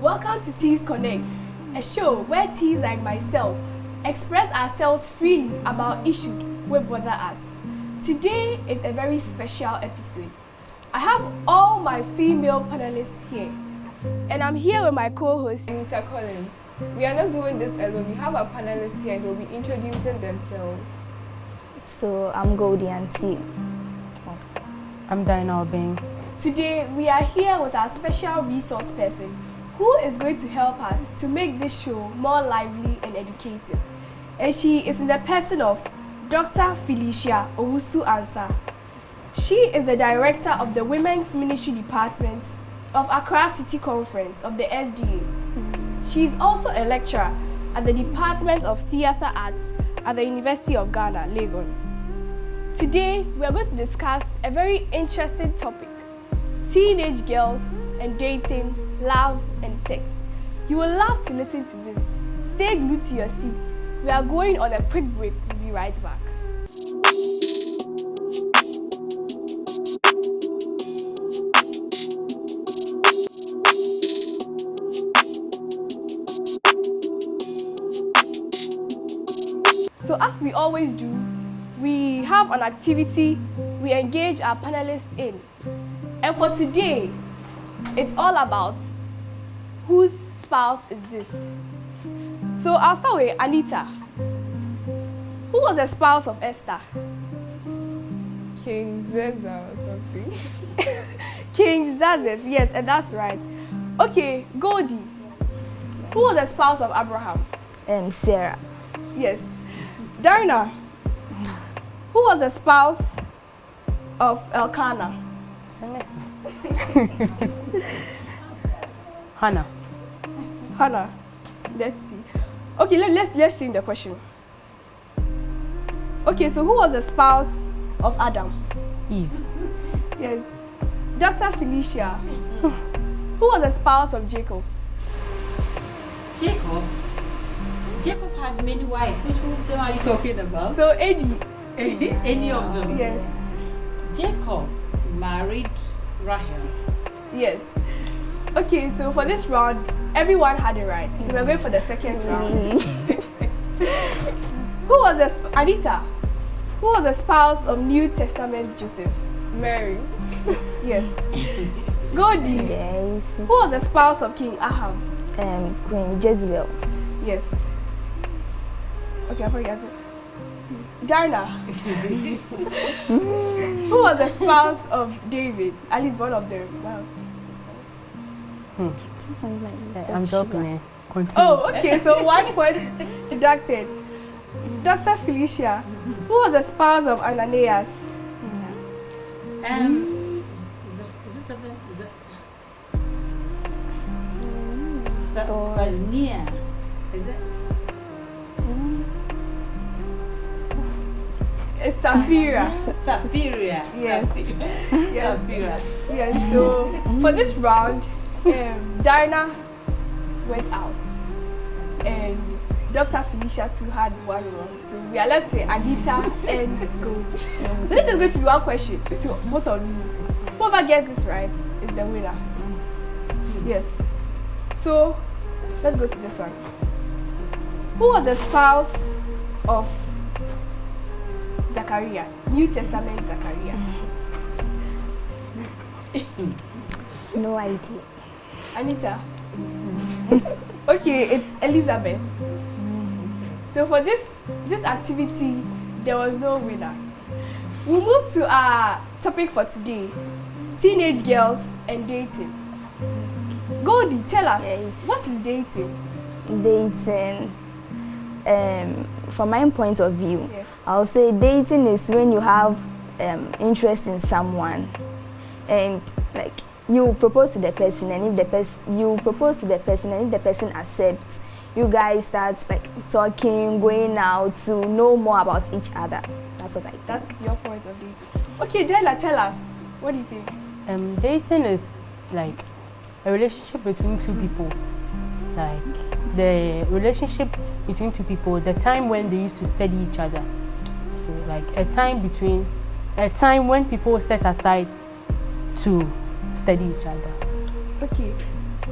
Welcome to Teens Connect, a show where teens like myself express ourselves freely about issues that bother us. Today is a very special episode. I have all my female panelists here, and I'm here with my co-host, Anita Collins. We are not doing this alone. We have our panelists here and they'll be introducing themselves. So I'm Goldie Auntie. I'm Diana Obeng. Today we are here with our special resource person who is going to help us to make this show more lively and educative. And she is in the person of Dr. Felicia Owusu Ansah. She is the director of the Women's Ministry Department of Accra City Conference of the SDA. She is also a lecturer at the Department of Theatre Arts at the University of Ghana, Legon. Today, we are going to discuss a very interesting topic: teenage girls and dating, love and sex. You will love to listen to this. Stay glued to your seats. We are going on a quick break. We'll be right back. So as we always do, we have an activity we engage our panelists in. And for today, it's all about whose spouse is this. So I'll start with Anita. Who was the spouse of Esther? King Zeza or something. King Xerxes, yes, and that's right. Okay, Goldie. Who was the spouse of Abraham? Sarah. Yes. Darna. Who was the spouse of Elkanah? Hannah. Hannah. Let's see. Okay, let's change the question. Okay, so who was the spouse of Adam? Eve. Yes. Dr. Felicia. Who was the spouse of Jacob? Jacob? Jacob had many wives. Which one of them are you talking about? So Eddie. Any of them? Yes. Jacob married Rahel. Yes. Okay, so for this round, everyone had it right. So we're going for the second round. Who was the Anita? Who was the spouse of New Testament Joseph? Mary. Yes. Goldie. Yes. Who was the spouse of King Ahab? Queen Jezebel. Yes. Okay, I forgot it. Darna. Who was the spouse of David? At least one of them. Wow. Something like that. I'm joking. Continue. Oh, okay, so 1 point deducted. Dr. Felicia, who was the spouse of Ananias? Is this seven? Is it? Zephaniah. Is it? It's Sapphira. Sapphira. Yes. Yes. Sapphira. Yes, so for this round, Darna went out and Dr. Felicia too had one wrong. So we are left with Anita and Gold. So this is going to be one question to both of you. Whoever gets this right is the winner. Yes. So let's go to this one. Who was the spouse of Zachariah? New Testament Zachariah. No idea. Anita. Okay, it's Elizabeth. So for this activity, there was no winner. We'll move to our topic for today: teenage girls and dating. Goldie, tell us, Yes. what is dating? Dating. From my point of view, Yes. I'll say dating is when you have interest in someone, and like you propose to the person, and if the person accepts, you guys start like talking, going out to know more about each other. That's what I think. That's your point of dating. Okay, Della, tell us, what do you think? Dating is like a relationship between two people. Like the relationship between two people, the time when they used to study each other. So like a time when people set aside to study each other. Okay,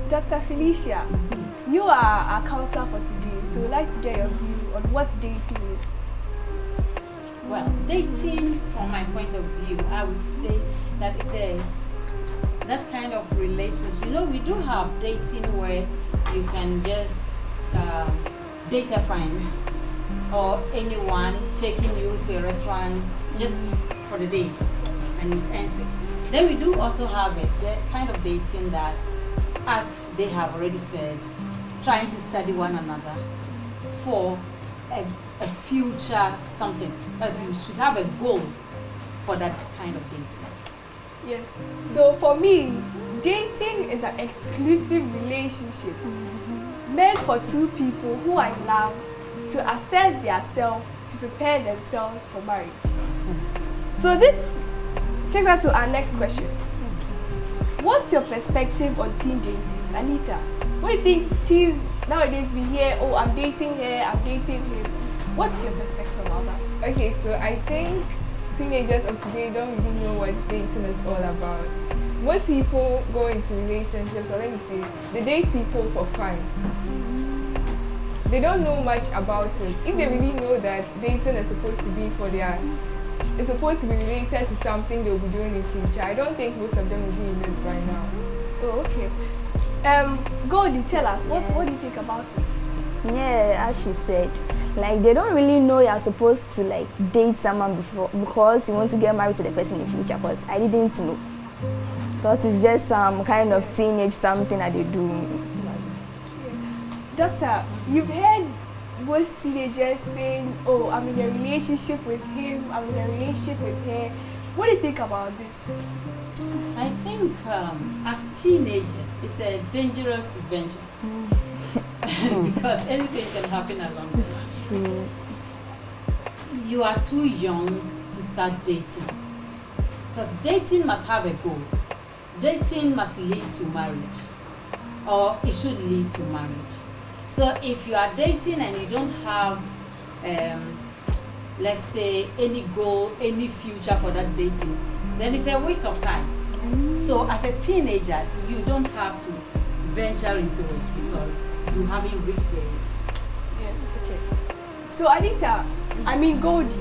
Dr. Felicia, you are our counselor for today, so we'd like to get your view on what dating is. Well, dating, from my point of view, I would say that it's that kind of relationship. You know, we do have dating where you can just date a friend or anyone taking you to a restaurant just for the date and it ends it. Then we do also have the kind of dating that, as they have already said, trying to study one another for a future something. As you should have a goal for that kind of dating. Yes. So for me, dating is an exclusive relationship meant for two people who are in love to assess themselves, to prepare themselves for marriage. So this takes us to our next question. What's your perspective on teen dating? Anita, what do you think teens nowadays we hear, oh, I'm dating her, I'm dating him. What's your perspective about that? Okay, so I think teenagers of today don't really know what dating is all about. Most people go into relationships, or let me say, they date people for fun. They don't know much about it. If they really know that dating is supposed to be for it's supposed to be related to something they'll be doing in the future, I don't think most of them will be in it right now. Oh, okay. Goldie, tell us, what do you think about it? Yeah, as she said, like they don't really know you're supposed to like date someone before because you want to get married to the person in the future. Because I didn't know. Thought it's just some kind of teenage something that they do. Doctor, you've heard most teenagers saying, oh, I'm in a relationship with him, I'm in a relationship with her. What do you think about this? I think as teenagers, it's a dangerous venture. Because anything can happen along the line. You are too young to start dating. Because dating must have a goal. Dating must lead to marriage. Or it should lead to marriage. So if you are dating and you don't have, let's say, any goal, any future for that dating, then it's a waste of time. So as a teenager, you don't have to venture into it because you haven't reached the age. Yes, okay. So Anita, I mean Goldie,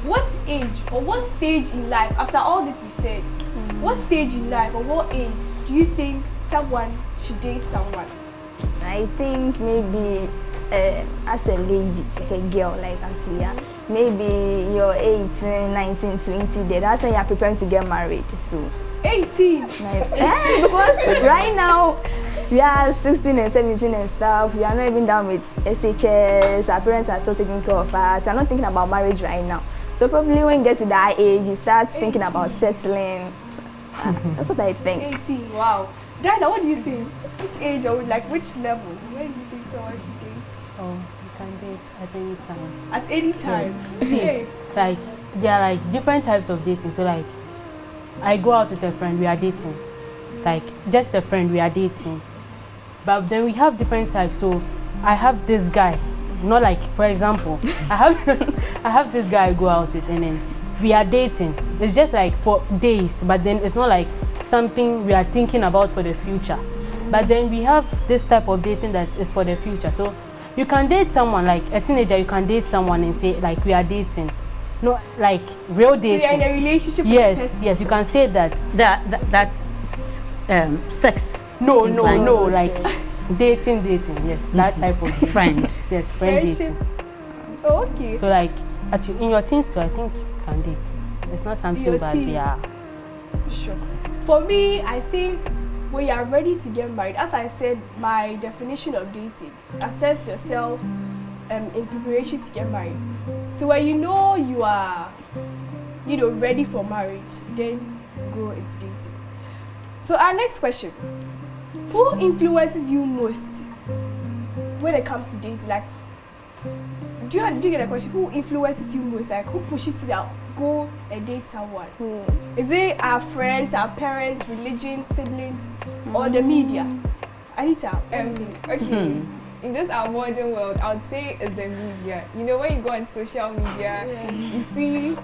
what age or what stage in life, after all this we said, what stage in life or what age do you think someone should date someone? I think maybe as a lady, like a girl, like Asiya, maybe you're 18, 19, 20, that's when you're preparing to get married. So 18. Nice. Because right now we are 16 and 17 and stuff. We are not even done with SHS. Our parents are still taking care of us. We are not thinking about marriage right now. So probably when you get to that age, you start 18. Thinking about settling. That's what I think. 18. Wow. Diana, what do you think? Which age or like which level? Where do you think someone should date? Oh, you can date at any time. At any time. Yes. See, like there are like different types of dating. So like I go out with a friend, we are dating. Like just a friend, we are dating. But then we have different types. So I have this guy, not like for example, I have this guy I go out with and then we are dating. It's just like for days, but then it's not like something we are thinking about for the future. But then we have this type of dating that is for the future. So you can date someone, like a teenager, you can date someone and say like we are dating. No, like real dating. So you're in a relationship with yes, the person. yes, you can say that. Sex. No, like dating, yes, that type of friend. Yes, friend Friendship. dating. Oh, okay. So like in your teens too, I think you can date. It's not something bad, yeah. Sure. For me, I think when you are ready to get married, as I said, my definition of dating, assess yourself in preparation to get married. So when you know you are, ready for marriage, then go into dating. So our next question, who influences you most when it comes to dating? Like, do you get a question? Who influences you most? Like, who pushes you to go and date someone? Is it our friends, our parents, religion, siblings, or the media? Anita, what do you think? Okay. In this our modern world, I would say it's the media. You know, when you go on social media, you see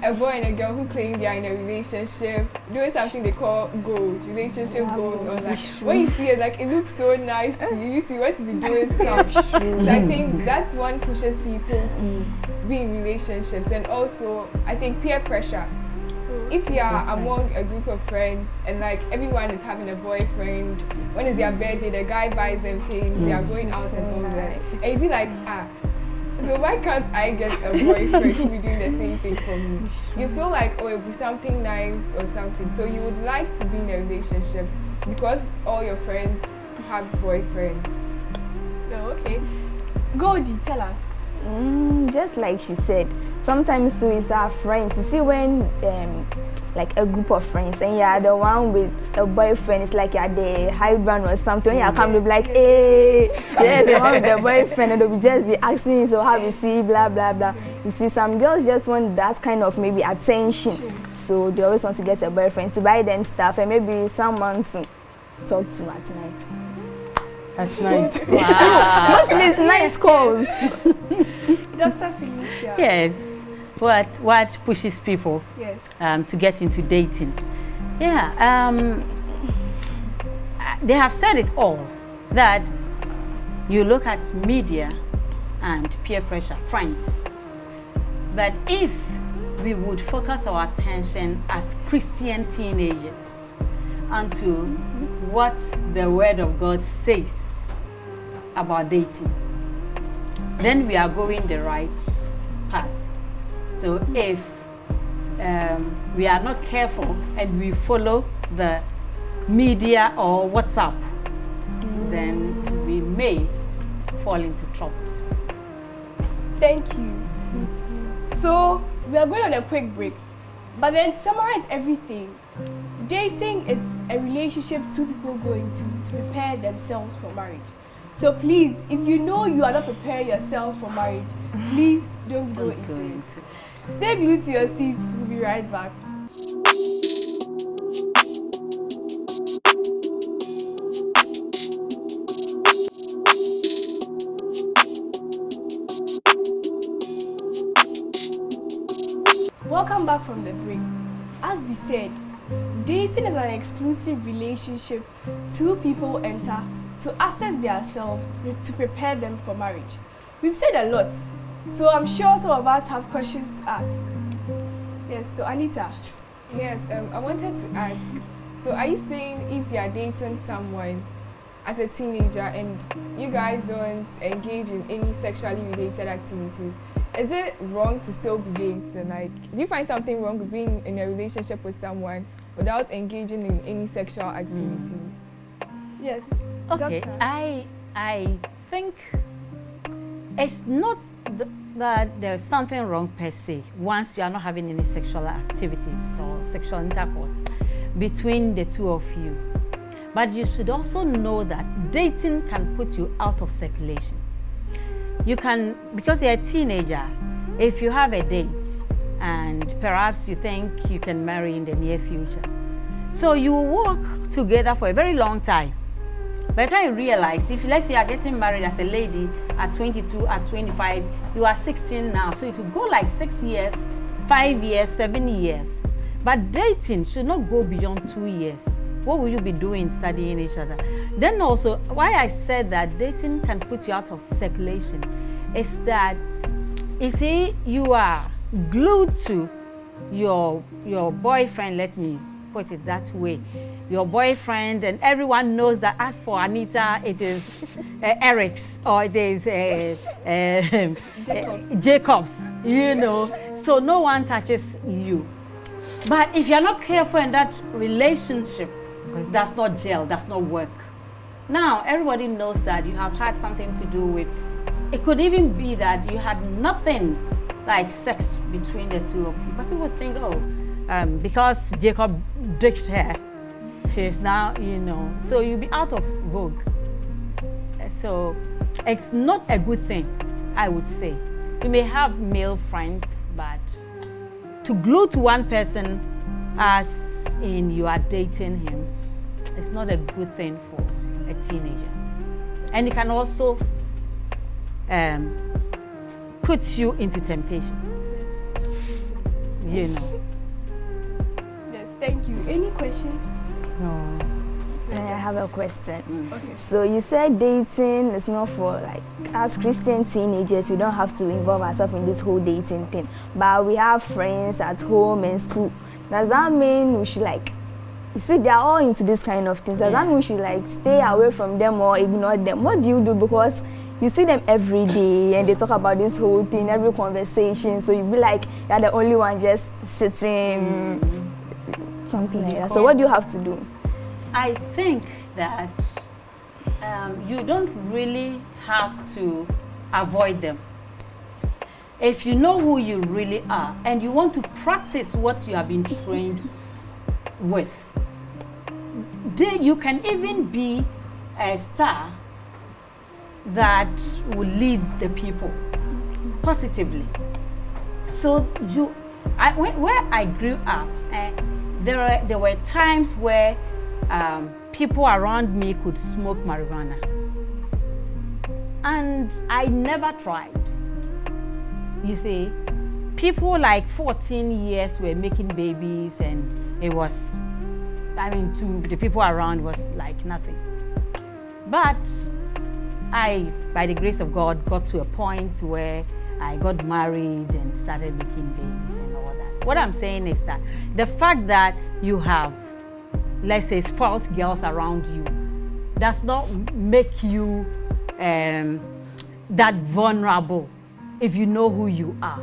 a boy and a girl who claim they are in a relationship doing something they call goals, relationship goals online. When you see it, like it looks so nice to you too want to be doing something. So I think that's one pushes people to be in relationships. And also I think peer pressure. If you are among a group of friends and like everyone is having a boyfriend, when it's their birthday, the guy buys them things, they are going out and all that, and you be like, so why can't I get a boyfriend who be doing the same thing for me? You feel like, oh, it'll be something nice or something. So you would like to be in a relationship because all your friends have boyfriends. No, okay. Goldie, tell us. Just like she said, sometimes so it's our friends. You see when like a group of friends and you're the one with a boyfriend, it's like you're the high brand or something. When you come to be like, hey, yes, the one with the boyfriend, and they'll be just be asking you, so how you see, blah blah blah. You see, some girls just want that kind of maybe attention, so they always want to get a boyfriend to buy them stuff and maybe someone to talk to at night. At night. Wow. Mostly it's night calls. Dr. Felicia. Yes. What pushes people Yes. to get into dating? Yeah. They have said it all, that you look at media and peer pressure, friends. But if we would focus our attention as Christian teenagers onto what the Word of God says about dating, then we are going the right path. So if we are not careful and we follow the media or WhatsApp, then we may fall into trouble. Thank you. So we are going on a quick break, but then to summarize everything, dating is a relationship two people go into to prepare themselves for marriage. So please, if you know you are not preparing yourself for marriage, please don't go into it. Stay glued to your seats. We'll be right back. Welcome back from the break. As we said, dating is an exclusive relationship two people enter to assess themselves, to prepare them for marriage. We've said a lot, so I'm sure some of us have questions to ask. Yes, so Anita. Yes, I wanted to ask, so are you saying if you are dating someone as a teenager and you guys don't engage in any sexually related activities, is it wrong to still be dating? Like, do you find something wrong with being in a relationship with someone without engaging in any sexual activities? Yes. Okay, Doctor. I think it's not that there's something wrong per se once you are not having any sexual activities or sexual intercourse between the two of you. But you should also know that dating can put you out of circulation. You can, because you're a teenager, if you have a date and perhaps you think you can marry in the near future, so you will work together for a very long time. By the time you realize, if let's say you are getting married as a lady at 22, at 25, you are 16 now, so it will go like 6 years, 5 years, 7 years. But dating should not go beyond 2 years. What will you be doing studying each other? Then also, why I said that dating can put you out of circulation is that, you see, you are glued to your boyfriend, let me put it that way, your boyfriend, and everyone knows that as for Anita, it is Eric's or it is Jacob's, you know, so no one touches you. But if you're not careful and that relationship does not gel, does not work, now everybody knows that you have had something to do with, it could even be that you had nothing like sex between the two of you, but people think, oh, because Jacob ditched her, she's now, you know, so you'll be out of vogue. So it's not a good thing, I would say. You may have male friends, but to glue to one person as in you are dating him, it's not a good thing for a teenager. And it can also put you into temptation. you know. Yes, thank you. Any questions? No. I have a question. Okay. So you said dating is not for like as Christian teenagers, we don't have to involve ourselves in this whole dating thing. But we have friends at home and school. Does that mean we should like, you see they are all into this kind of things. Does that mean we should like stay away from them or ignore them? What do you do? Because you see them every day and they talk about this whole thing, every conversation. So you be like, you're the only one just sitting, something like that. So what do you have to do? I think that you don't really have to avoid them. If you know who you really are and you want to practice what you have been trained with, you can even be a star that will lead the people positively. So where I grew up, there were times where people around me could smoke marijuana, and I never tried. You see, people like 14 years were making babies, and it was, I mean, to the people around was like nothing. But I, by the grace of God, got to a point where I got married and started making babies and all that. What I'm saying is that the fact that you have, let's say, spoiled girls around you does not make you that vulnerable if you know who you are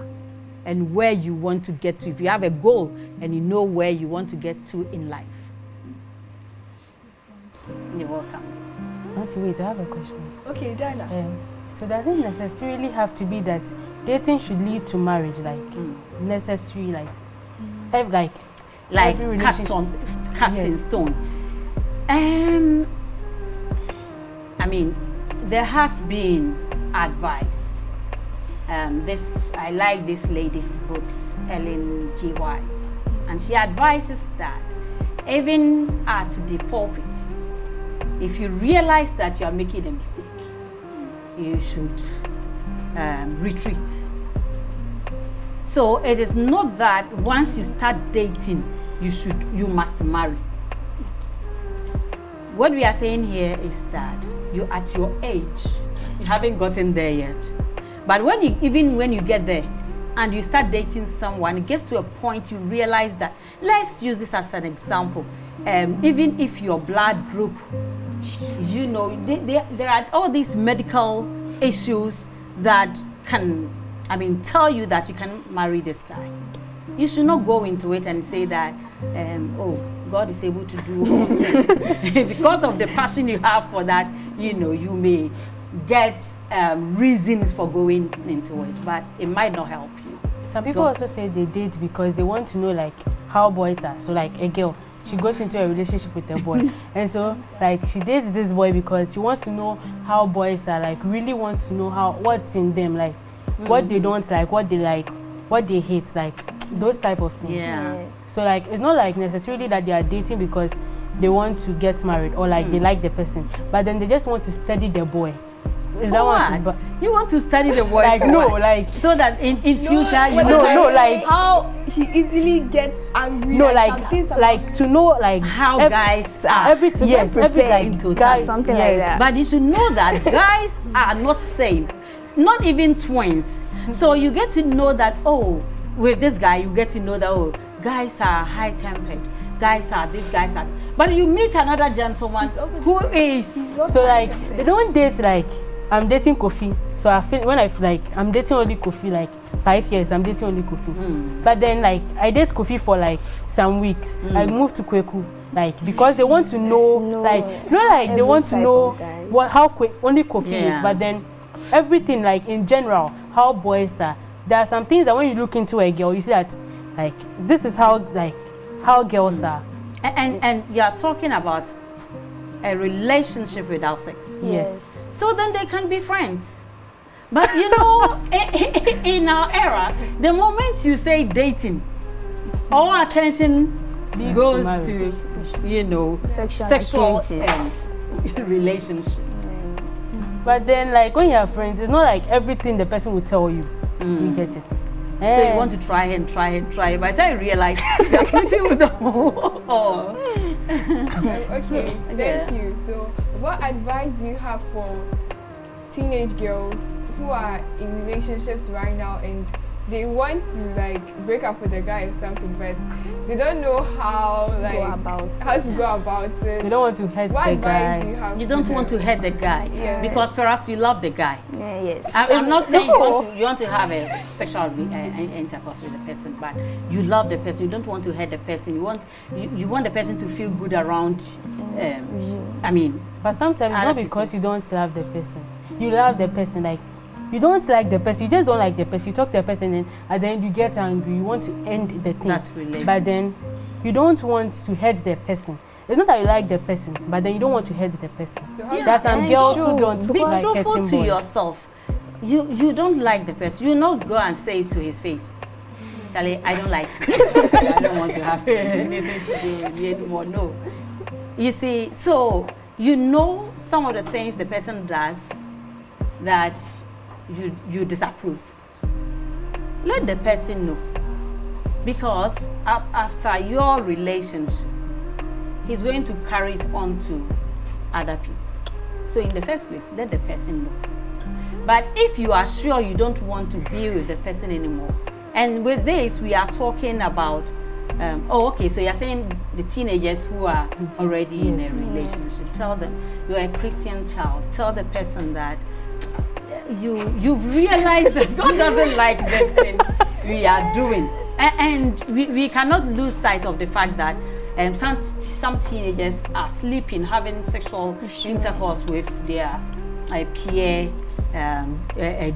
and where you want to get to. If you have a goal and you know where you want to get to in life. You're welcome. Wait, I have a question. Okay, Diana. So does it necessarily have to be that dating should lead to marriage, like necessary, like every cast in stone. I mean, there has been advice. I like this lady's books, Ellen G. White, and she advises that even at the pulpit, if you realize that you are making a mistake, you should retreat. So it is not that once you start dating, you must marry. What we are saying here is that you at your age, you haven't gotten there yet. But when you get there and you start dating someone, it gets to a point you realize that, let's use this as an example. Even if your blood group, you know, there are all these medical issues that can, tell you that you can marry this guy. You should not go into it and say that, God is able to do all things. Because of the passion you have for that, you know, you may get reasons for going into it, but it might not help you. Some people also say they date because they want to know like how boys are. So like a girl, she goes into a relationship with a boy, and so like she dates this boy because she wants to know how boys are, like really wants to know what's in them, like what they don't like, what they hate, like those type of things. Yeah. So like it's not like necessarily that they are dating because they want to get married or like they like the person, but then they just want to study the boy. Is that what? You want to study the boy? Like no, like so that in future you no, like how he easily gets angry. No, like to know like how guys are. Everything, yes, everything into guys, something like that. But you should know that guys are not same, not even twins. So you get to know that with this guy you get to know that guys are high-tempered. Guys are this, guys are. But you meet another gentleman who is so like they don't date like. I'm dating Kofi, so I feel when I feel like I'm dating only Kofi, like 5 years, I'm dating only Kofi. But then like I date Kofi for like some weeks. I move to Kweku, like because they want to know, they want to know how only Kofi is. But then everything like in general, how boys are. There are some things that when you look into a girl, you see that like this is how girls are. And you are talking about a relationship without sex. Yes. So then they can be friends. But you know, in our era, the moment you say dating, all attention goes to, you know, sexual relationship. But then like when you have friends, it's not like everything the person will tell you. You get it. So you want to try and try and try. By the time you realize you're sleeping with them. Oh. Okay, thank you. So, what advice do you have for teenage girls who are in relationships right now and they want to like break up with a guy or something, but they don't know how to go about it? You don't want to hurt What the advice guy. do you have? You don't want to hurt the guy because perhaps you love the guy. Yes. I'm not saying you want to have a sexual intercourse with the person, but you love the person. You don't want to hurt the person. You want the person to feel good around. I mean, But sometimes it's not because you don't love the person. You love the person, like you don't like the person. You just don't like the person. You talk to the person, and at the end you get angry. You want to end the thing. That's relationship. But then you don't want to hurt the person. It's not that you like the person, but then you don't want to hurt the person. So There's some girls who don't be like truthful hurting to boys. yourself. You don't like the person. You not go and say it to his face, Charlie, I don't like you. I don't want to have anything to do with you anymore. No. You see, so you know some of the things the person does that you disapprove. Let the person know, because after your relationship, he's going to carry it on to other people. So in the first place, let the person know. But if you are sure you don't want to be with the person anymore, and with this we are talking about, so you're saying the teenagers who are already in a relationship, tell them you're a Christian child. Tell the person that you've realized that God doesn't like this thing we are doing, and we cannot lose sight of the fact that some teenagers are sleeping, having sexual intercourse with their peer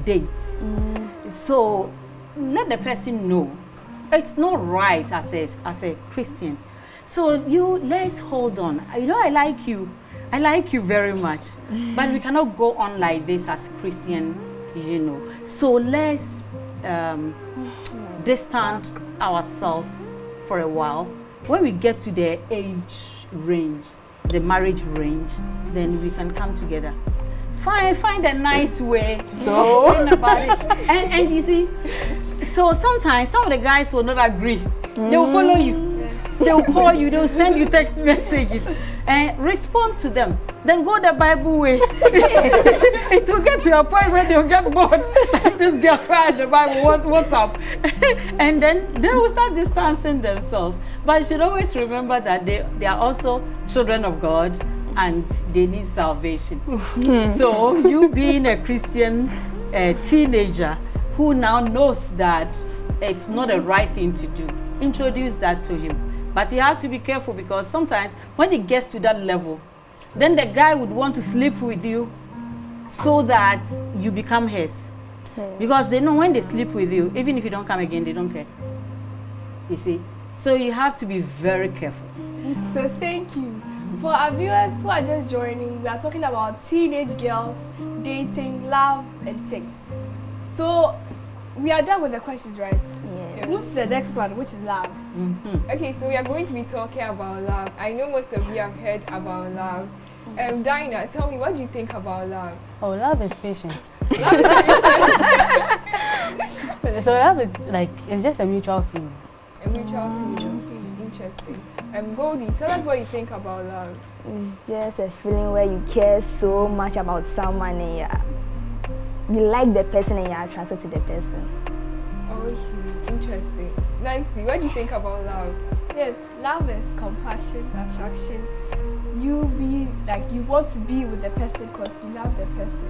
dates. So let the person know it's not right as a Christian. So let's hold on. I like you. I like you very much, but we cannot go on like this as Christian, So let's distance ourselves for a while. When we get to the age range, the marriage range, then we can come together. Find a nice way to about it. And you see, so sometimes some of the guys will not agree. They will follow you. They will call you. They will send you text messages. And respond to them. Then go the Bible way. It will get to a point where they'll get bored. Like this girl cried the Bible, what's up? And then they will start distancing themselves. But you should always remember that they are also children of God and they need salvation. So you being a Christian teenager who now knows that it's not the right thing to do, introduce that to him. But you have to be careful, because sometimes when it gets to that level, then the guy would want to sleep with you so that you become his. Because they know when they sleep with you, even if you don't come again, they don't care. You see? So you have to be very careful. So thank you. For our viewers who are just joining, we are talking about teenage girls, dating, love, and sex. So we are done with the questions, right? Yes. Move to the next one, which is love. Okay, so we are going to be talking about love. I know most of you have heard about love. Dinah, tell me, what do you think about love? Oh, love is patient. Love is patient. So love is like, it's just a mutual feeling. A mutual feeling. Interesting. Goldie, tell us what you think about love. It's just a feeling where you care so much about someone and you like the person and you're attracted to the person. Oh, interesting. Nancy, what do you think about love? Yes, love is compassion, attraction. You want to be with the person because you love the person.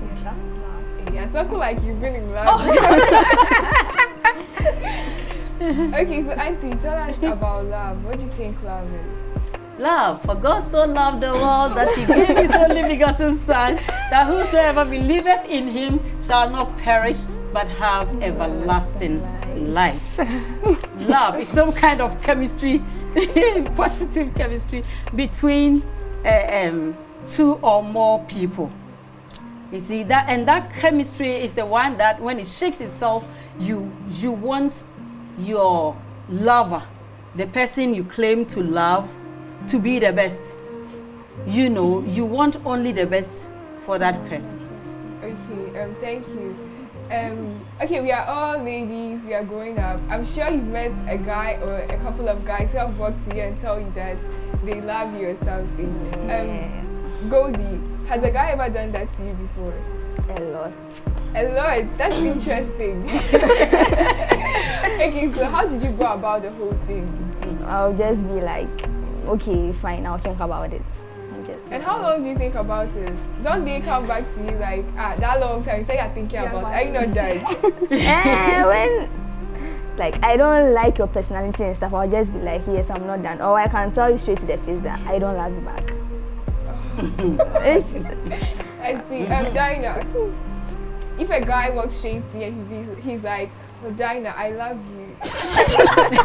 Yes, that's love. Yeah, talking like you've been in love. Okay, so Auntie, tell us about love. What do you think love is? Love. For God so loved the world that he gave his only begotten Son, that whosoever believeth in him shall not perish but have everlasting life. Love is some kind of chemistry, positive chemistry between two or more people. You see that, and that chemistry is the one that when it shakes itself, you want your lover, the person you claim to love, to be the best. You want only the best for that person. Okay, thank you. Okay, we are all ladies, we are growing up. I'm sure you've met a guy or a couple of guys who have walked to you and tell you that they love you or something. Goldie, has a guy ever done that to you before? A lot. A lot. That's interesting. Okay, so how did you go about the whole thing? I'll just be like, okay, fine, I'll think about it. And how long do you think about it? Don't they come back to you like, that long time? You say you're thinking about it. Are you not done? When, like, I don't like your personality and stuff, I'll just be like, yes, I'm not done. Or I can tell you straight to the face that I don't love you back. I see. Dinah, if a guy walks straight to you and he's like, well, Dinah, I love you.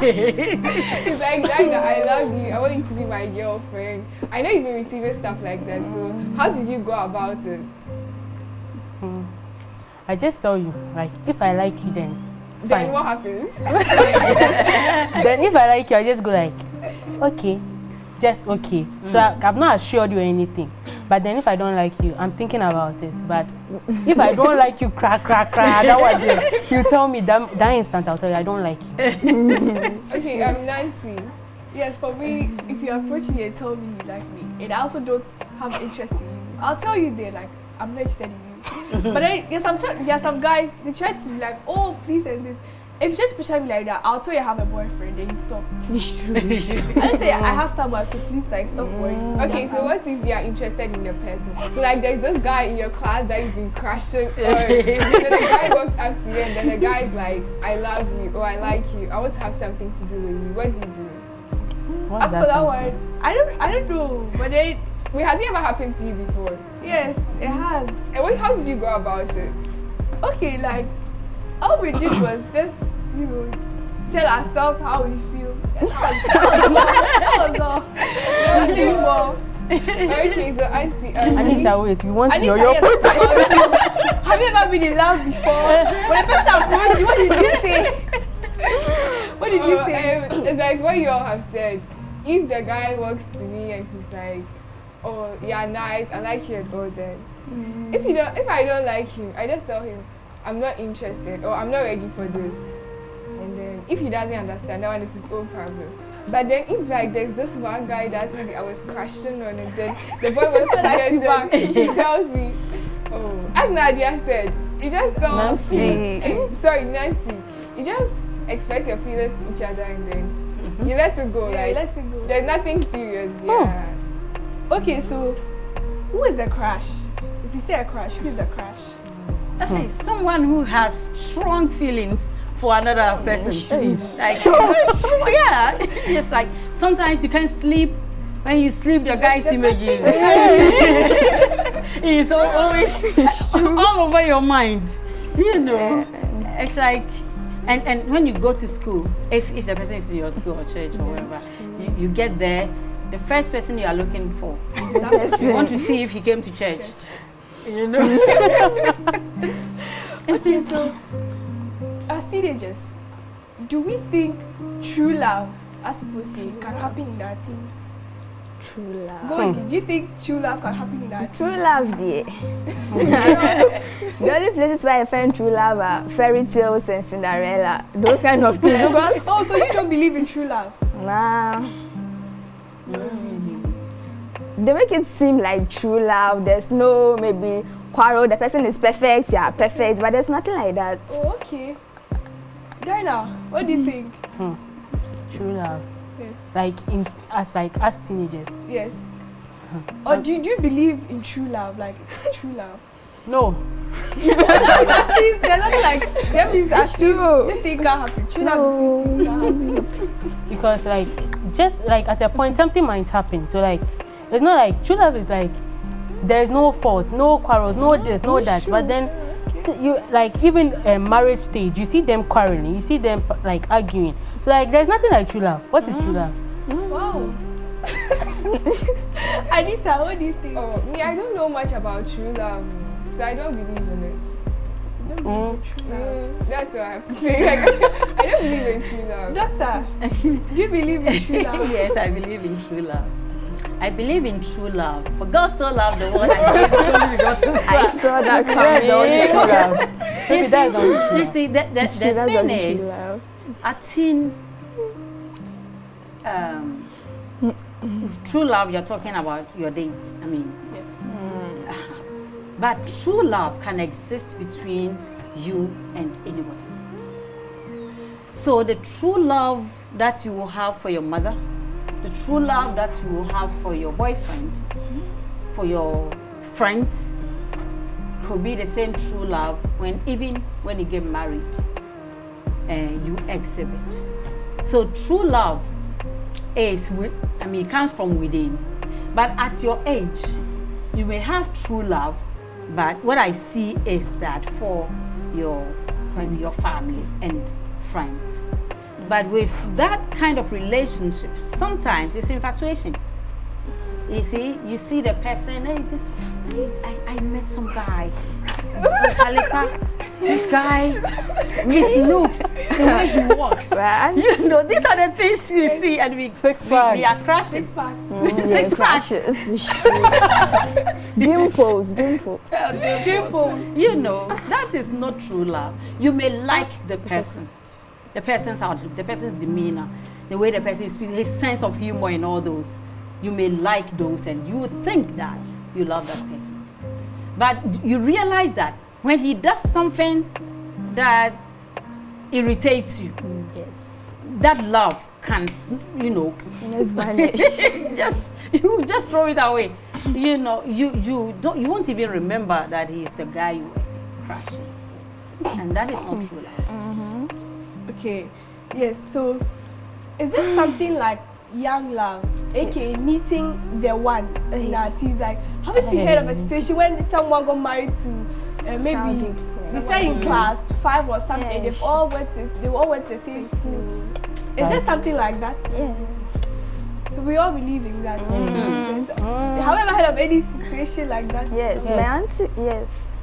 He's like, Dinah, I love you. I want you to be my girlfriend. I know you've been receiving stuff like that. So how did you go about it? I just tell you, like, if I like you, then fine. What happens? Then if I like you, I just go like, okay, just okay. So I've not assured you anything. But then if I don't like you, I'm thinking about it. But if I don't like you, crack, that was it. You tell me that instant, I'll tell you I don't like you. Okay, Nancy. Yes, for me, if you approach me and tell me you like me, and I also don't have interest in you, I'll tell you there, like, I'm not interested in you. But then, there are some guys, they try to be like, oh, please and this. If you just push me like that, I'll tell you I have a boyfriend, then you stop. It's true. I just say I have someone, so please, like, stop worrying. Okay, so what if you are interested in the person? So like there's this guy in your class that you've been crushing, or then the guy walks up to you and then the guy is like, I love you, or I like you, I want to have something to do with you. What do you do? After that one, I don't know, but then, Wait, has it ever happened to you before? yes, it has. And how did you go about it? Okay, like, all we did was just, tell ourselves how we feel. That was all. Nothing more. Okay, so Auntie, Anita, wait, you want Anita, your yes, have you ever been in love before? When a person approached you, what did you say? What did you say? It's like what you all have said. If the guy walks to me and he's like, oh, you're nice, I like you and all that. If I don't like him, I just tell him, I'm not interested or I'm not ready for this. And then if he doesn't understand, that one is his own problem. But then if like there's this one guy that maybe I was crushing on and then the boy wants to get back, he tells me, oh, as Nadia said, you just don't Nancy. Nancy. You just express your feelings to each other and then you let it go. Yeah, like let it go. there's nothing serious. Yeah. Okay, so who is a crush? If you say a crush, who is a crush? Someone who has strong feelings for another person. Like, yeah, just like sometimes you can't sleep. When you sleep, your guy's images. It's always all over your mind. You know, it's like, and when you go to school, if the person is in your school or church or wherever, you get there, the first person you are looking for, you want to see if he came to church. You know. Okay, so as teenagers, do we think true love, as people say, can happen in our teens? True love. Goldie, do you think true love can happen in our teens? True love, dear. The only places where I find true love are fairy tales and Cinderella, those kind of things. Because Oh, so you don't believe in true love? nah, they make it seem like true love. There's no maybe quarrel. The person is perfect, yeah, perfect, but there's nothing like that. Oh, okay. Dinah, what do you think? True love. Yes. Like as teenagers. Yes. Or do you believe in true love, like true love? No. There's nothing like them is actually this thing can't happen. True love between things can't happen. Because like just like at a point something might happen. So like it's not like true love is like there's no fault, no quarrels, no this, no that. But then you like even marriage stage, you see them quarreling, you see them like arguing. So like there's nothing like true love. What is true love? Wow. Anita, what do you think? Oh, me, I don't know much about true love, so I don't believe in it. You don't believe in true love. That's what I have to say. Like, I don't believe in true love. Doctor, do you believe in true love? Yes, I believe in true love. I believe in true love. For God so loved the world and gave his only begotten I Son. saw that That's the only true coming. love. Maybe that's not true. You see, the That's thing what we should is, love. I think true love, you're talking about your date. I mean, but true love can exist between you and anybody. So the true love that you will have for your mother, the true love that you will have for your boyfriend, for your friends, could be the same true love even when you get married and you exhibit. So true love is, it comes from within. But at your age, you may have true love, but what I see is that for your family and friends. But with that kind of relationship, sometimes it's infatuation. You see the person, I met some guy. This guy, his looks, the way he walks. These are the things we see and we are crashing. Six pack. Six crashes. Dimples. Dimples. That is not true love. You may like the person, the person's outlook, the person's demeanor, the way the person speaks, his sense of humor and all those. You may like those and you would think that you love that person. But you realize that when he does something that irritates you, Yes. that love can, Let's vanish. you just throw it away. You won't even remember that he is the guy you were crashing. And that is not true love. Okay. Yes. So, is there something like young love, aka meeting the one in our teens? Like, haven't you heard of a situation when someone got married to maybe Childhood they started in class 5 or something? And they all went to the same school. Is there something like that? Yeah. So we all believe in that. Yes. Have you ever heard of any situation like that? Yes.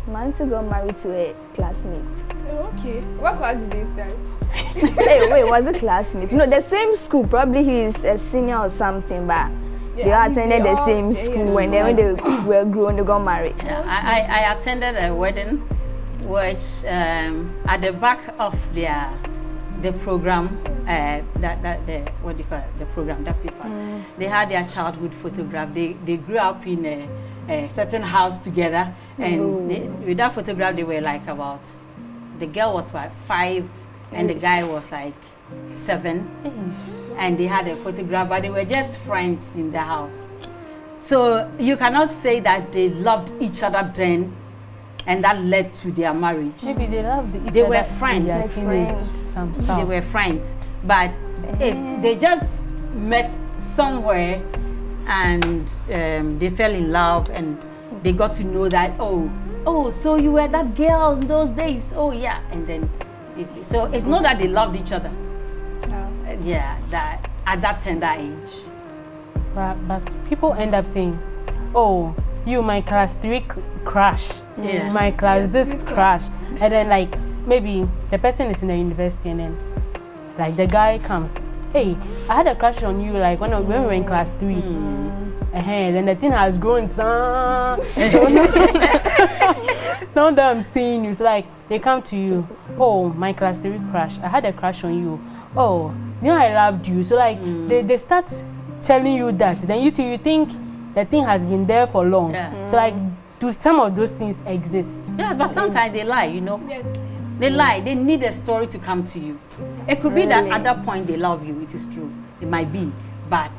My auntie got married to a classmate. Oh, okay. What class did they start? Hey, wait, was it classmates? The same school. Probably he's a senior or something, but they all attended the same school. When they were grown, they got married. Yeah, I attended a wedding, which at the back of the program, the program that people, they had their childhood photograph. They grew up in a certain house together, and with that photograph, they were like the girl was like 5, and the guy was like 7, and they had a photograph, but they were just friends in the house. So you cannot say that they loved each other then, and that led to their marriage. Maybe they loved each other. They were friends. Like They were friends, but they just met somewhere, and they fell in love, and they got to know that so you were that girl in those days. Oh yeah, and then you see. So it's not that they loved each other. That at that tender age. But people end up saying, "Oh, you my class 3 crush, my class this crush," and then like maybe the person is in the university, and then like the guy comes, "Hey, I had a crush on you like when we were in class 3." Then the thing has grown. Now that I'm seeing you, it's like they come to you. "Oh, my class 3 crush. I had a crush on you. Oh, I loved you." So like they start telling you that. Then you think the thing has been there for long. So like, do some of those things exist? Yeah, but sometimes they lie. Yes. They lie. They need a story to come to you. It could be that at that point they love you. It is true. It might be, but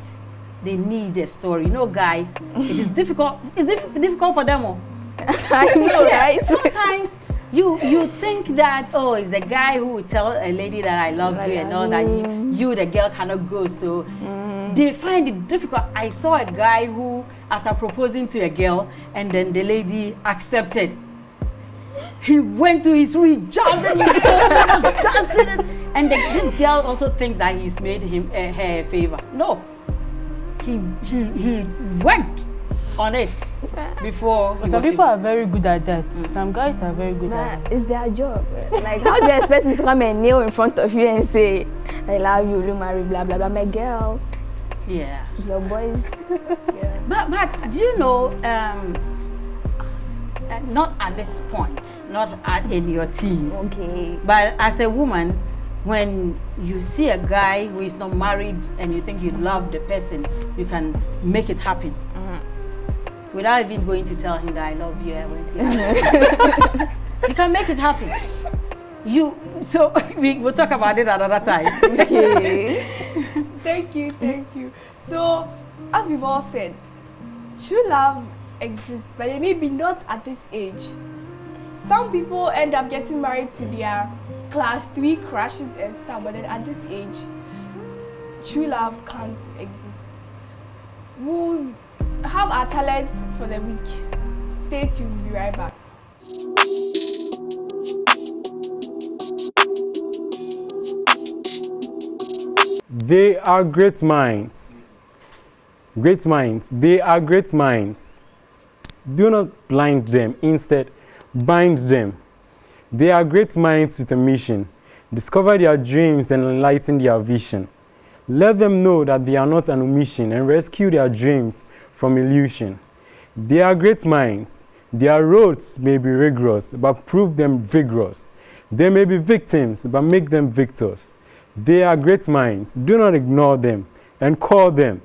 they need a story. Guys, it is difficult. It's difficult for them. I know, right? Sometimes you think that it's the guy who will tell a lady that I love you and all that you the girl cannot go. So they find it difficult. I saw a guy who, after proposing to a girl, and then the lady accepted, he went to his room, he jumped and he was dancing, and this girl also thinks that he's made her a favor. No, he worked on it before. Some people are very good at that. Some guys are very good at that. It's their job. Like, how do you expect me to come and kneel in front of you and say, "I love you, you marry, blah blah blah"? My girl. Yeah. The boys. But do you know? not at this point, not in your teens. Okay. But as a woman, when you see a guy who is not married and you think you love the person, you can make it happen. Without even going to tell him that I love you, I went here. You can make it happen. So we'll talk about it another time. Okay. Thank you. So, as we've all said, true love exists, but it may be not at this age. Some people end up getting married to their class 3 crushes and stuff, but then at this age, true love can't exist. We'll have our talents for the week. Stay tuned, we'll be right back. They are great minds. Great minds. They are great minds. Do not blind them. Instead, bind them. They are great minds with a mission. Discover their dreams and enlighten their vision. Let them know that they are not an omission and rescue their dreams from illusion. They are great minds. Their roads may be rigorous, but prove them vigorous. They may be victims, but make them victors. They are great minds. Do not ignore them and call them.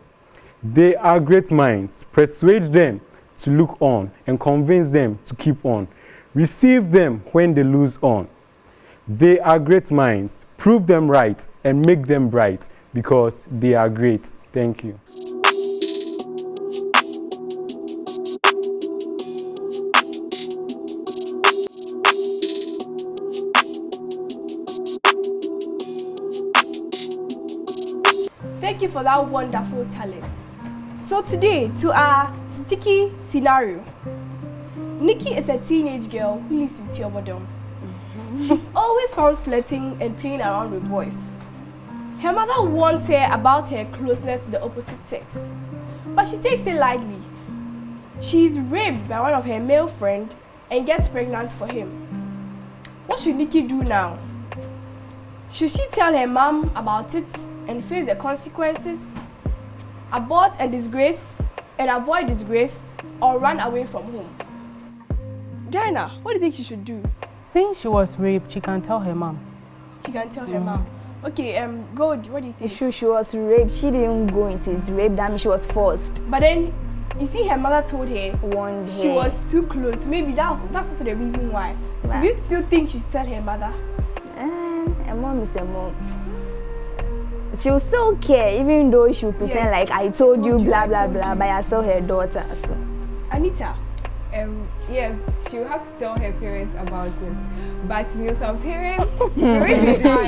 They are great minds. Persuade them to look on and convince them to keep on. Receive them when they lose on. They are great minds. Prove them right and make them bright because they are great. Thank you. Thank you for that wonderful talent. So today, to our sticky scenario. Nikki is a teenage girl who lives in Tiobodom. She's always found flirting and playing around with boys. Her mother warns her about her closeness to the opposite sex, but she takes it lightly. She is raped by one of her male friends and gets pregnant for him. What should Nikki do now? Should she tell her mom about it and face the consequences, abort and disgrace and avoid disgrace, or run away from home? Diana, what do you think she should do? Since she was raped, she can tell her mom. She can tell her mom. Okay, Gold, what do you think? She was raped. She didn't go into his rape. That means she was forced. But then, you see, her mother told her Warned she her. was too close. Maybe that's also the reason why. So Right. do you still think she should tell her mother? A mom is a mom. She will still care, even though she will pretend Yes, like I told you, blah I blah told blah, you. but you're still her daughter. So Anita, Yes, she'll have to tell her parents about it. But some parents, the way they are,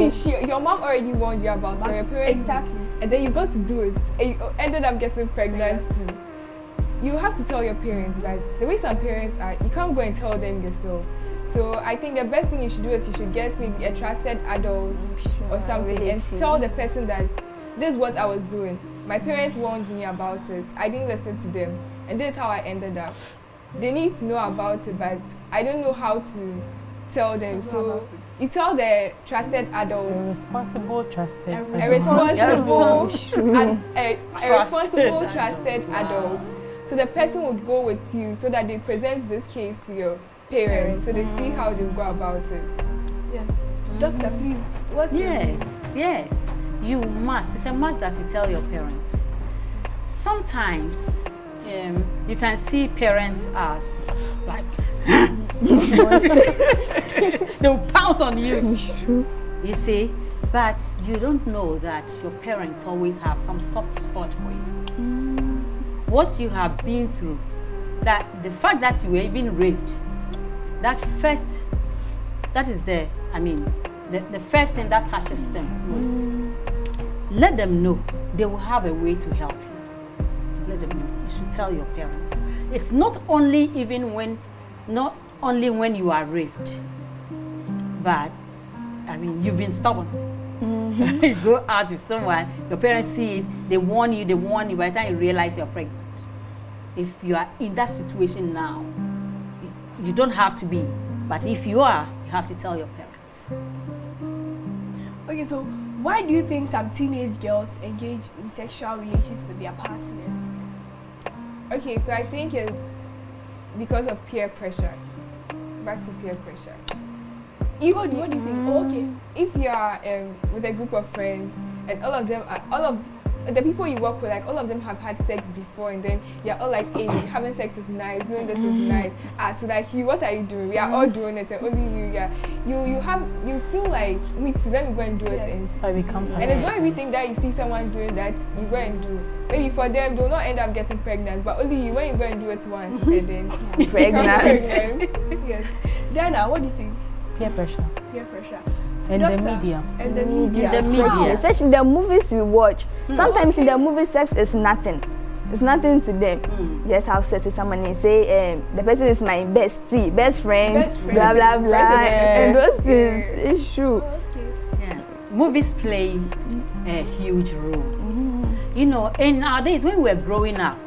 see, your mom already warned you about it, so your parents, exactly. and then you got to do it, and you ended up getting pregnant too. You have to tell your parents, but the way some parents are, you can't go and tell them yourself. So I think the best thing you should do is you should get maybe a trusted adult or something and tell the person that this is what I was doing. My parents warned me about it. I didn't listen to them, and this is how I ended up. They need to know about it, but I don't know how to tell them. So you tell the trusted adult, A responsible, trusted A person. a responsible, a responsible, Trusted trusted adult. So the person would go with you so that they present this case to your parents, so they see how they go about it. Yes. Doctor, please, what's your Yes, views? yes. You must. It's a must that you tell your parents. Sometimes you can see parents as like they'll pounce on you. You see, but you don't know that your parents always have some soft spot for you. What you have been through, that the fact that you were even raped, that is the first thing that touches them most. Let them know. They will have a way to help you. Let them know. You should tell your parents. It's not only when you are raped, but you've been stubborn. You go out with someone, your parents see it, they warn you, by the time you realize you're pregnant. If you are in that situation now, you don't have to be, but if you are, you have to tell your parents. Okay, so why do you think some teenage girls engage in sexual relations with their partners? Okay, so I think it's because of peer pressure. Back to peer pressure. What do you think? Oh, okay. If you are with a group of friends and all of the people you work with, like all of them have had sex before, and then you're all like, hey, having sex is nice, doing this is nice. So like what are you doing? We are all doing it, and only you feel like me too, let me go and do it. And it's not everything that you see someone doing that you go and do. Maybe for them they'll not end up getting pregnant, but only you, when you go and do it once and then pregnant. Yes. Diana, what do you think? Peer pressure. Peer pressure. And Doctor, the media. And the media. The media. Especially the movies we watch. Sometimes in the movie, sex is nothing. It's nothing to them. Just have sex with someone and say, the person is my bestie, best friend, blah blah blah, and those things. It's true. Okay. Yeah. Movies play a huge role. You know, in our days when we were growing up,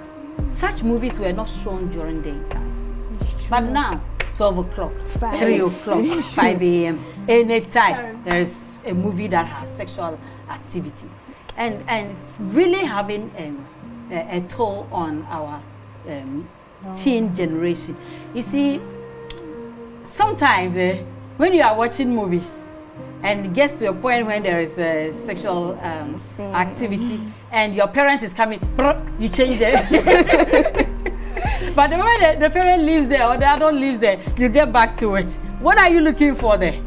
such movies were not shown during daytime. But now, 12 o'clock, 3 o'clock, 5 a.m., anytime there is a movie that has sexual activity. And it's really having a toll on our teen generation. You see, sometimes when you are watching movies and it gets to a point when there is sexual activity and your parent is coming, you change it. But the moment the parent leaves there or the adult leaves there, you get back to it. What are you looking for there?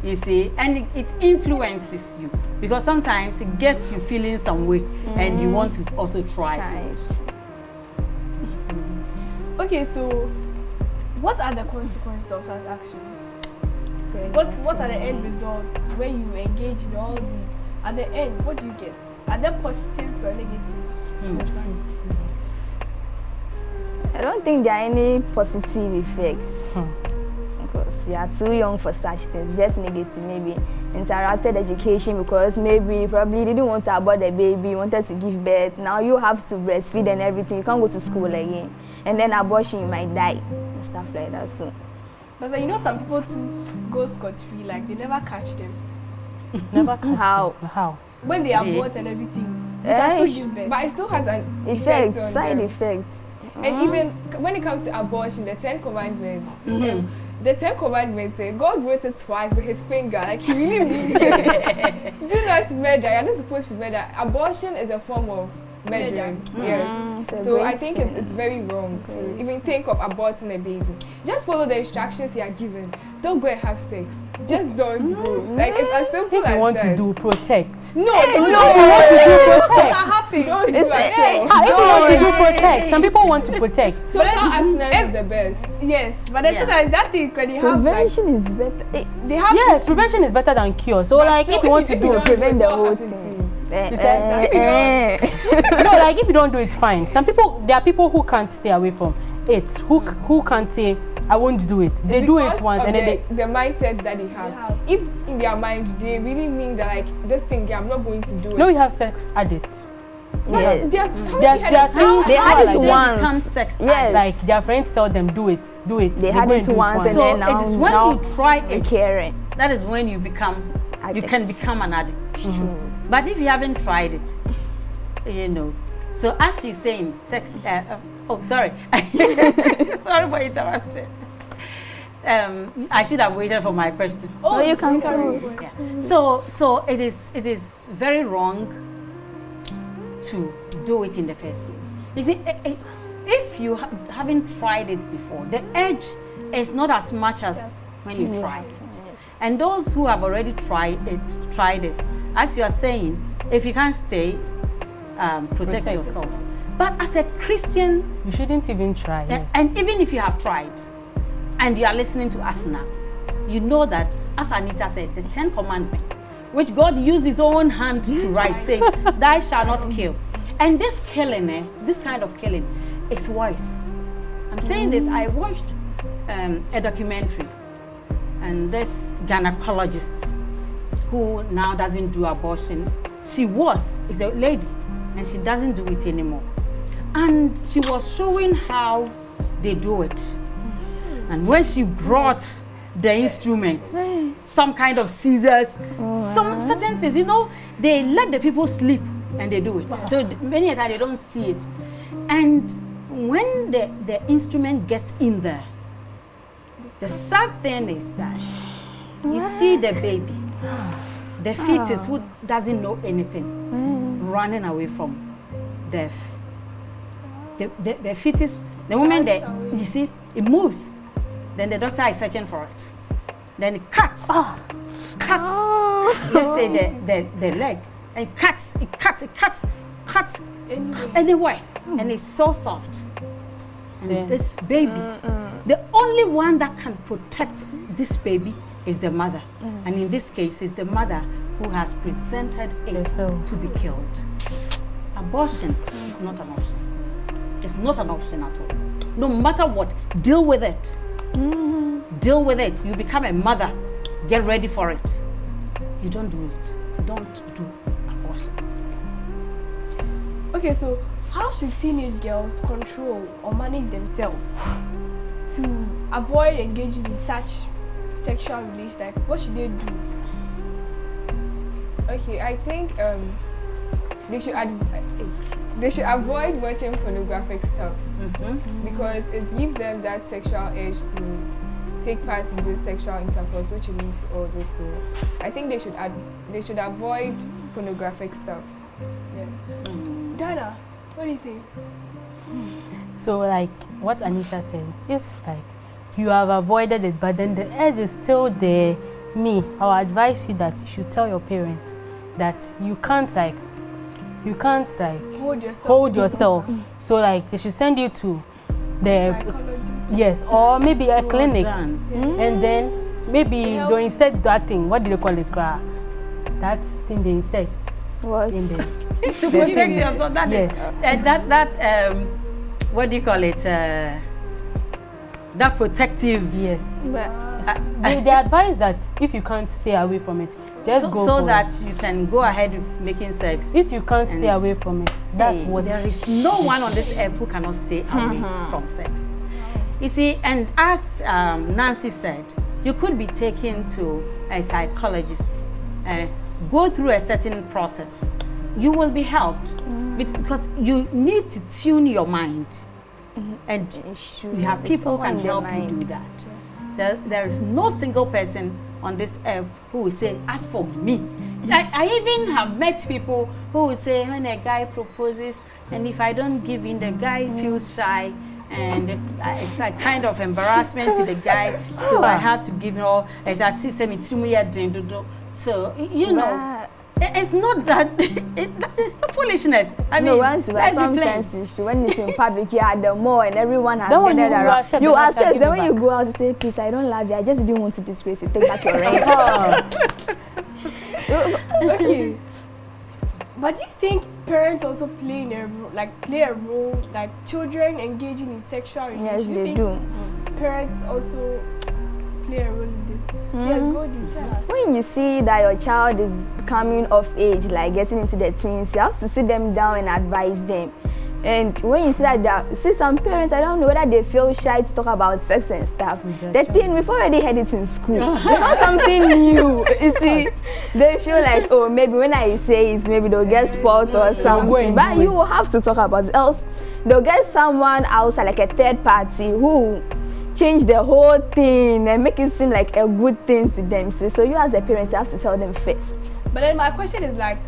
You see, and it influences you because sometimes it gets you feeling some way and you want to also try it. Okay, so what are the consequences of such actions? What are the end results when you engage in all these? At the end, what do you get? Are there positives or negatives? I don't think there are any positive effects. Because you are too young for such things, just negative. Maybe interrupted education because probably didn't want to abort the baby, wanted to give birth. Now you have to breastfeed and everything. You can't go to school again, and then abortion, you might die and stuff like that. So, but you know, some people too go scot-free, like they never catch them. Never catch How? them. How? When they abort and everything, they can still give birth. But it still has an effects, effect on side them. effects. And even when it comes to abortion, the 10 Commandments, the 10 Commandments say God wrote it twice with his finger, like he really means it. Do not murder. You're not supposed to murder. Abortion is a form of murdering. Yes. So I think it's very wrong to even think of aborting a baby. Just follow the instructions you are given. Don't go and have sex. Just don't go. Like it's as simple If as you want that. to do, protect. No, What don't can happen? Don't do It's that. If you want to do, protect. Some people want to protect. Total abstinence is the best. Yes, but then sometimes that thing when you have like, Prevention is better. they have Yes, issues. prevention is better than cure. So But like still, if you want to if do you it, don't prevent do it, the what whole happens thing. to you? no, like if you don't do it, fine. Some people, there are people who can't stay away from it. Who can't say I won't do it. They It's do it because once of and then the mindset that they have. If in their mind they really mean that like this thing, I'm not going to do it. no, we have sex addicts. Yes. They had it once. Become sex Yes. Like their friends tell them do it. They had go it and do once and So then now it is when you try it, caring. that is when you become, you can Addicts. become an addict. But if you haven't tried it, you know. So as she's saying, sex. Sorry. Sorry for interrupting. I should have waited for my question. Oh, you can too. Yeah. So it is very wrong to do it in the first place. You see, if you haven't tried it before, the urge is not as much as when you try it. And those who have already tried it, as you are saying, if you can't stay, protect yourself. But as a Christian, you shouldn't even try. Yes. and even if you have tried, and you are listening to us now, you know that, as Anita said, the 10 Commandments, which God used his own hand to write, saying, "Thou shalt not kill." And this killing, this kind of killing, is worse. I'm saying this. I watched a documentary, and this gynecologist who now doesn't do abortion, is a lady, and she doesn't do it anymore. And she was showing how they do it. And when she brought the instrument, some kind of scissors, some certain things, you know, they let the people sleep and they do it. So many a time they don't see it. And when the instrument gets in there, the sad thing is that you see the baby, the fetus who doesn't know anything, running away from death. The fetus, the moment that you see it moves, then the doctor is searching for it. Then it cuts, let's say the leg, and it cuts anywhere, and it's so soft. And this baby, the only one that can protect this baby is the mother. And in this case, it's the mother who has presented it to be killed. Abortion is not an option. It's not an option at all. No matter what, deal with it. Deal with it. You become a mother. Get ready for it. You don't do it. Don't do abortion. Okay, so how should teenage girls control or manage themselves to avoid engaging in such sexual relations? Like, what should they do? Okay, I think they should avoid watching pornographic stuff because it gives them that sexual urge to take part in this sexual intercourse, which leads to all this. So I think they should avoid pornographic stuff. Yeah. Dana, what do you think? So like what Anita said, if like you have avoided it but then the urge is still there, I will advise you that you should tell your parents that you can't hold yourself. So like they should send you to the Psychologist. yes, or maybe a clinic, done. and then maybe they insert that thing. What do they call it? That thing they insert What? in the To protect yourself. That yes. is what do you call it? That protective. Yes. But They advise that if you can't stay away from it, just go so for that it. you can go ahead with making sex. If you can't stay And away from it, that's Hey, what there is no one on this earth who cannot stay away from sex. You see, and as Nancy said, you could be taken to a psychologist, go through a certain process. You will be helped because you need to tune your mind, and you have people who can help you do that. There is no single person on this earth who will say, as for me. I even have met people who will say, when a guy proposes, and if I don't give in, the guy feels shy, and it's like kind of embarrassment to the guy, so I have to give all. So, you know, it's not that, it's the foolishness. I mean, but sometimes you should, when it's in public, you are the more and everyone has Then when gathered you around. accept You the matter, accept, give then it when you back. go out, you say, please, I don't love you, I just didn't want to disgrace you, take back your ring. Okay. But do you think parents also play a role, like children engaging in sexual relations? Yes, Do you they think do. Parents also play a role in this? Yes, go ahead, tell us. When you see that your child is coming of age, like getting into the teens, you have to sit them down and advise them. And when you see that, see some parents, I don't know whether they feel shy to talk about sex and stuff. The thing, we've already heard it in school. It's not something new. You see, they feel like, oh, maybe when I say it, maybe they'll get spoiled or something. But you will have to talk about it, else they'll get someone outside, like a third party, who change the whole thing and make it seem like a good thing to them. So you as the parents, you have to tell them first. But then my question is like,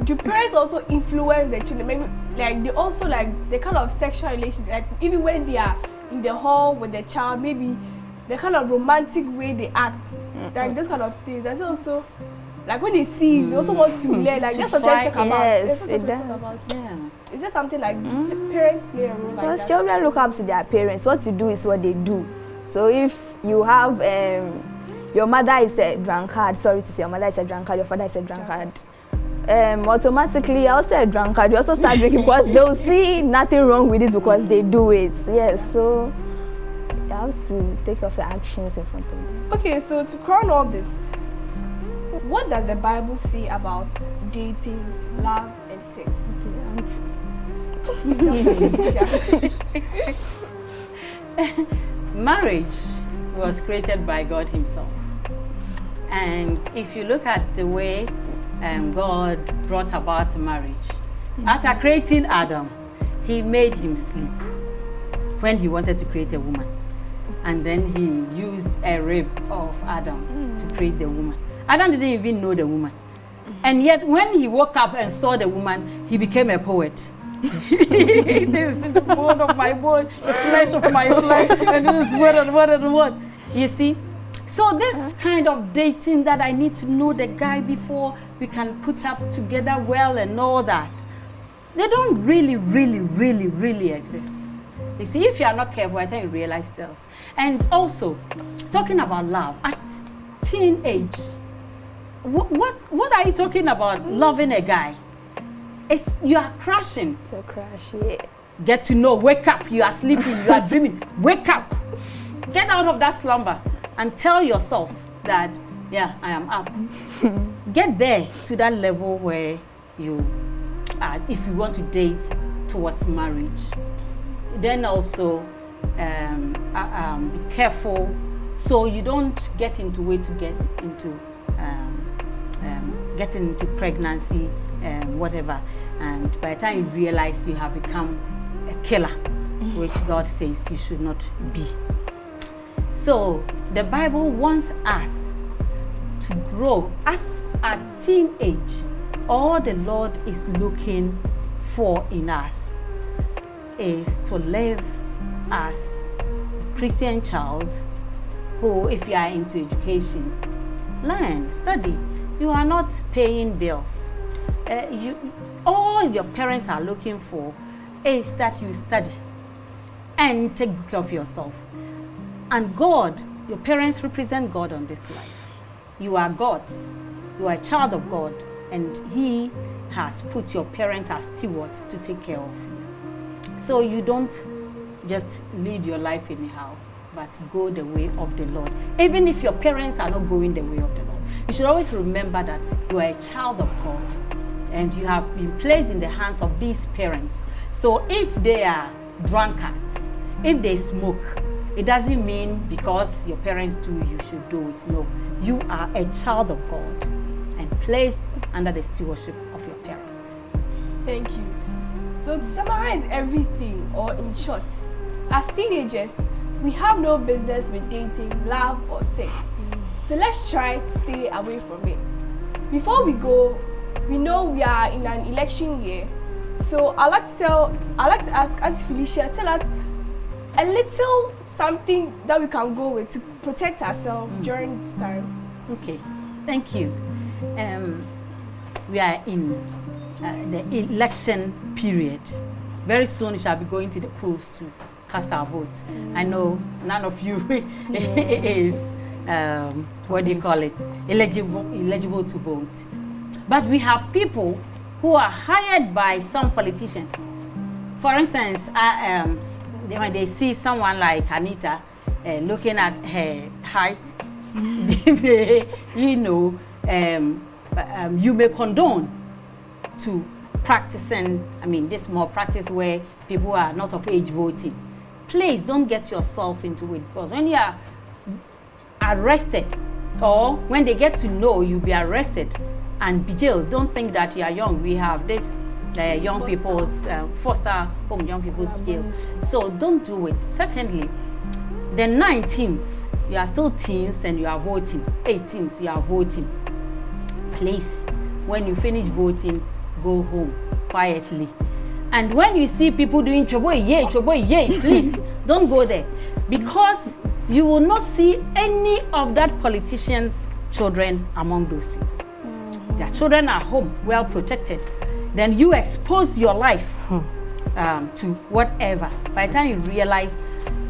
do parents also influence the children? Maybe like they also like the kind of sexual relations, like even when they are in the hall with the child, maybe the kind of romantic way they act, like those kind of things. That's also like when they see, they also want to learn. Like that's what I talk about. Yes, That's what it we does. talk about. Yeah. Is there something like parents play a role like Because that? children look up to their parents. What you do is what they do. So if you have your mother is a drunkard, sorry to say, your mother is a drunkard, your father is a drunkard. Automatically you're also a drunkard. You also start drinking because they'll see nothing wrong with this because they do it. Yes, so you have to take off your actions in front of them. Okay, so to crown all this, what does the Bible say about dating, love, and sex? Marriage was created by God Himself. And if you look at the way God brought about marriage, after creating Adam, He made him sleep. when he wanted to create a woman. And then he used a rib of Adam to create the woman. Adam didn't even know the woman. And yet when he woke up and saw the woman, he became a poet. This is the bone of my bone, the flesh of my flesh, and this is what. You see? So this kind of dating that I need to know the guy before we can put up together well and all that, they don't really exist. You see, if you are not careful, I think you realize this. And also, talking about love, at teenage, what are you talking about loving a guy? It's, you are crashing. So crash, yeah. Get to know, wake up, you are sleeping, you are dreaming, wake up. Get out of that slumber and tell yourself that, yeah, I am up. Get there to that level where you, if you want to date towards marriage. Then also, be careful so you don't get into it to get into pregnancy and whatever. And by the time you realize you have become a killer, which God says you should not be. So the Bible wants us to grow as at teenage. All the Lord is looking for in us is to live as a Christian child who, if you are into education, learn, study. You are not paying bills. All your parents are looking for is that you study and take care of yourself. And God, your parents represent God on this life. You are God's. You are a child of God, and He has put your parents as stewards to take care of you. So you don't just lead your life anyhow, but go the way of the Lord. Even if your parents are not going the way of the Lord, you should always remember that you are a child of God and you have been placed in the hands of these parents. So if they are drunkards, if they smoke, it doesn't mean because your parents do, you should do it. No, you are a child of God and placed under the stewardship of your parents. Thank you. So to summarize everything, or in short, as teenagers, we have no business with dating, love, or sex. So let's try to stay away from it. Before we go, we know we are in an election year. So I'd like to ask Auntie Felicia, tell us a little something that we can go with to protect ourselves during this time. Okay, thank you. We are in the election period. Very soon we shall be going to the polls to cast our votes. I know none of you is eligible to vote. But we have people who are hired by some politicians. For instance, when they see someone like Anita looking at her height, you may condone to practicing, this more practice where people are not of age voting. Please don't get yourself into it, because when you are arrested, or when they get to know you'll be arrested and be jailed, don't think that you are young. We have this young people's foster home, young people's jail. So don't do it. Secondly, the 19s, you are still teens and you are voting. 18s, you are voting. Please, when you finish voting, go home quietly. And when you see people doing choboy, please don't go there, because you will not see any of that politician's children among those people. Their children are home, well protected. Then you expose your life to whatever. By the time you realize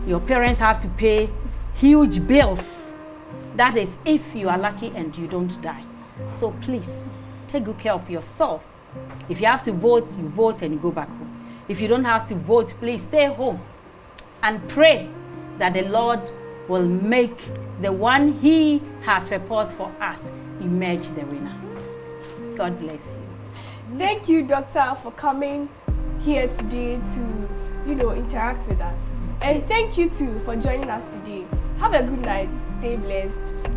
your parents have to pay huge bills, that is if you are lucky and you don't die. So please, take good care of yourself. If you have to vote, you vote and you go back home. If you don't have to vote, please stay home and pray that the Lord will make the one He has proposed for us emerge the winner. God bless you. Thank you, Doctor, for coming here today to, interact with us. And thank you too for joining us today. Have a good night. Stay blessed.